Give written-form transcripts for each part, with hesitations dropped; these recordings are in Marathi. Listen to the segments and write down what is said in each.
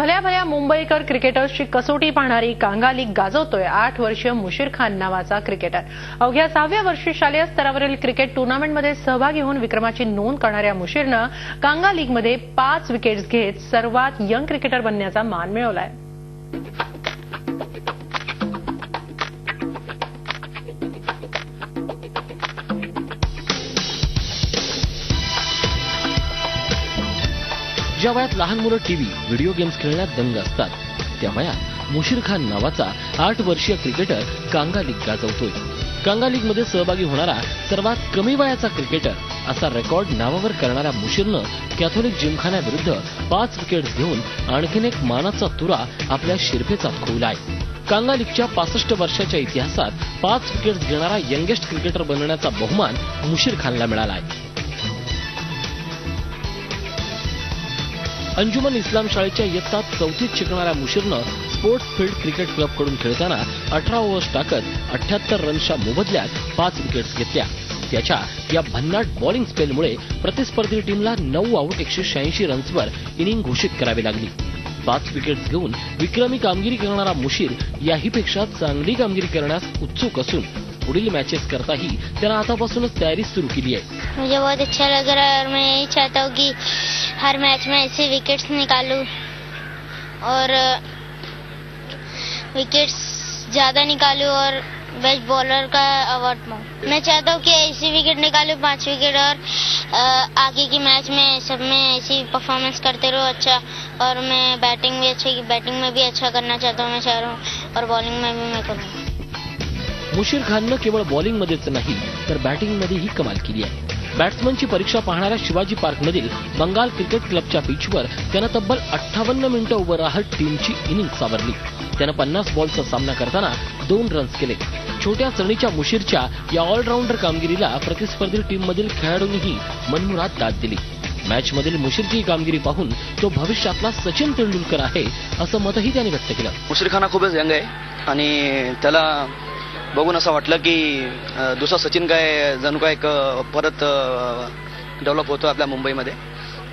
भल्या भल्या मुंबईकर क्रिकेटर्सची कसोटी पाहणारी कांगा लीग गाजवतोय 8 वर्षीय मुशीर खान नावाचा क्रिकेटर. अवघ्या 6व्या वर्षी शालेय स्तरावरील क्रिकेट टुर्नामेंटमध्ये सहभागी होऊन विक्रमाची नोंद करणाऱ्या मुशीरनं कांगा लीगमध्ये 5 विकेट्स घेत सर्वात यंग क्रिकेटर बनण्याचा मान मिळवलाय. ज्या वयात लहान मुलं टीव्ही व्हिडिओ गेम्स खेळण्यात दंग असतात त्या वयात मुशीर खान नावाचा 8 वर्षीय क्रिकेटर कांगा लीग गाजवतोय. कांगा लीग मध्ये सहभागी होणारा सर्वात कमी वयाचा क्रिकेटर असा रेकॉर्ड नावावर करणाऱ्या मुशीरनं कॅथोलिक जिमखान्याविरुद्ध 5 विकेट्स घेऊन आणखीन एक मानाचा तुरा आपल्या शिरपेचात खोवलाय. कांगा लीगच्या 65 वर्षाच्या इतिहासात 5 विकेट्स घेणारा यंगेस्ट क्रिकेटर बनण्याचा बहुमान मुशीर खानला मिळालाय. अंजुमन इस्लाम शाळेच्या इयत्ता 4थीत शिकणाऱ्या मुशीरनं स्पोर्ट्स फील्ड क्रिकेट क्लब कडून खेळताना 18 ओव्हर्स टाकत 78 रन्सच्या मोबदल्यात 5 विकेट्स घेतल्या. त्याच्या या भन्नाट बॉलिंग स्पेलमुळे प्रतिस्पर्धी टीमला 9 आऊट 186 रन्सवर इनिंग घोषित करावी लागली. 5 विकेट्स घेऊन विक्रमी कामगिरी करणारा मुशीर याहीपेक्षा चांगली कामगिरी करण्यास उत्सुक असून पुढील मॅचेस करताही त्यानं आतापासूनच तयारी सुरू केली आहे. मुझे बहुत अच्छा लग रहा है और मैं यही चाहता हूँ कि हर मैच में ऐसे विकेट्स निकालूं और विकेट्स ज्यादा निकालूं और बेस्ट बॉलर का अवार्ड पाऊं. मैं चाहता हूँ कि ऐसी विकेट निकालूं 5 विकेट और आगे की मैच में सब में ऐसी परफॉर्मेंस करते रहो अच्छा. और मैं बैटिंग में भी अच्छा करना चाहता हूँ. मैं चाह रहा हूँ और बॉलिंग में भी मैं करूँ. मुशीर खाननं केवळ बॉलिंगमध्येच नाही तर बॅटिंगमध्येही कमाल केली आहे. बॅट्समनची परीक्षा पाहणाऱ्या शिवाजी पार्कमधील बंगाल क्रिकेट क्लबच्या पिचवर त्यानं तब्बल 58 मिनिटं उभं राहत टीमची इनिंग सावरली. त्यानं 50 बॉलचा सामना करताना 2 रन्स केले. छोट्या चणीच्या मुशीरच्या या ऑलराऊंडर कामगिरीला प्रतिस्पर्धी टीममधील खेळाडूंनीही मनमुराद दाद दिली. मॅचमधील मुशीरची कामगिरी पाहून तो भविष्यातला सचिन तेंडुलकर आहे असं मतही त्याने व्यक्त केलं. मुशीर खान खूपच यंग आहे आणि त्याला बघून असं वाटलं की दुसरा सचिन काय जणू काय परत डेव्हलप होतो आपल्या मुंबईमध्ये.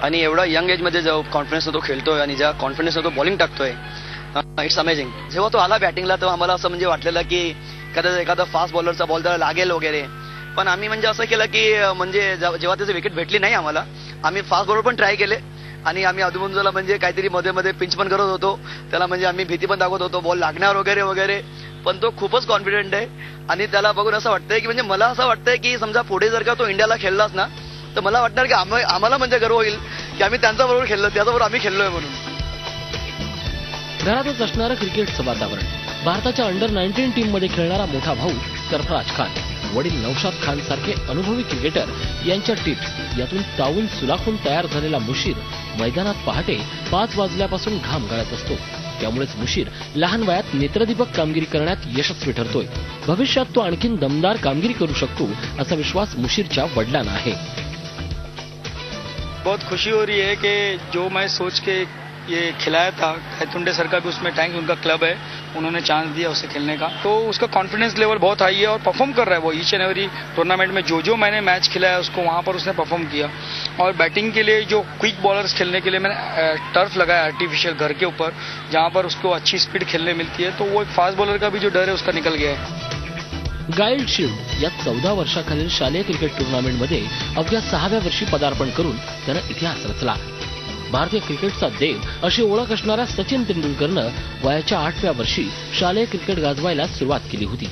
आणि एवढा यंग एजमध्ये जो कॉन्फिडन्स तो खेळतोय आणि ज्या कॉन्फिडन्स तो बॉलिंग टाकतोय इट्स अमेझिंग. जेव्हा तो आला बॅटिंगला तेव्हा आम्हाला असं म्हणजे वाटलेलं की एखादा फास्ट बॉलरचा बॉल त्याला लागेल वगैरे. पण आम्ही म्हणजे असं केलं की म्हणजे जेव्हा त्याची विकेट भेटली नाही आम्हाला आम्ही फास्ट बॉलर पण ट्राय केले आणि आम्ही आजूबाजूला म्हणजे काहीतरी मध्ये पिंच पण करत होतो त्याला. म्हणजे आम्ही भीती पण दाखवत होतो बॉल लागणार वगैरे वगैरे. पण तो खूपच कॉन्फिडंट आहे आणि त्याला बघून असं वाटतंय की म्हणजे मला असं वाटतंय की समजा पुढे जर का तो इंडियाला खेळलाच ना तर मला वाटणार की आम्हाला म्हणजे गर्व होईल की आम्ही त्यांच्याबरोबर खेळलो त्याच्याबरोबर आम्ही खेळलोय म्हणून. घरातच असणारं क्रिकेटचं वातावरण, भारताच्या अंडर 19 टीममध्ये खेळणारा मोठा भाऊ सरफराज खान, वडील नौशाद खान सारखे अनुभवी क्रिकेटर यांच्या टिप्स यातून तावून सुलाखून तयार झालेला मुशीर मैदानात पहाटे 5 वाजल्यापासून घाम गाळत असतो. त्यामुळेच मुशीर लहान वयात नेत्रदीपक कामगिरी करण्यात यशस्वी ठरतोय. भविष्यात तो आणखीन दमदार कामगिरी करू शकतो असा विश्वास मुशीरच्या वडिलांना आहे. बहुत खुशी हो रही है कि जो मैं सोच के ये खिलाया था खैतुंडे सर का भी उसमें टैंक उनका क्लब है उन्होंने चांस दिया उसे खेलने का तो उसका कॉन्फिडेंस लेवल बहुत हाई है और परफॉर्म कर रहा है वो ईच एंड एवरी टूर्नामेंट में जो मैंने मैच खिलाया उसको वहाँ पर उसने परफॉर्म किया. और बैटिंग के लिए जो क्विक बॉलर्स खेलने के लिए मैंने टर्फ लगाया आर्टिफिशियल घर के ऊपर जहाँ पर उसको अच्छी स्पीड खेलने मिलती है तो वो एक फास्ट बॉलर का भी जो डर है उसका निकल गया है. गाइल्ड शील्ड या 14 वर्षाखालील शालेय क्रिकेट टुर्नामेंटमध्ये अवघ्या 6व्या वर्षी पदार्पण करून त्यानं इतिहास रचला. भारतीय क्रिकेटचा देव अशी ओळख असणाऱ्या सचिन तेंडुलकरनं वयाच्या 8व्या वर्षी शालेय क्रिकेट गाजवायला सुरुवात केली होती.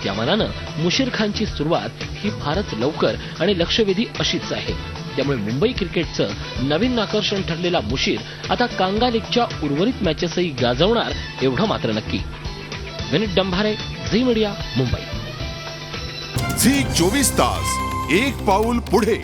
त्या मानानं मुशीर खानची सुरुवात ही फारच लवकर आणि लक्षवेधी अशीच आहे. त्यामुळे मुंबई क्रिकेटचं नवीन आकर्षण ठरलेला मुशीर आता कांगा लीगच्या उर्वरित मॅचेसही गाजवणार एवढं मात्र नक्की. Vineet Dambhare, Zee media, Mumbai. Zee 24 तास एक पाऊल पुढे.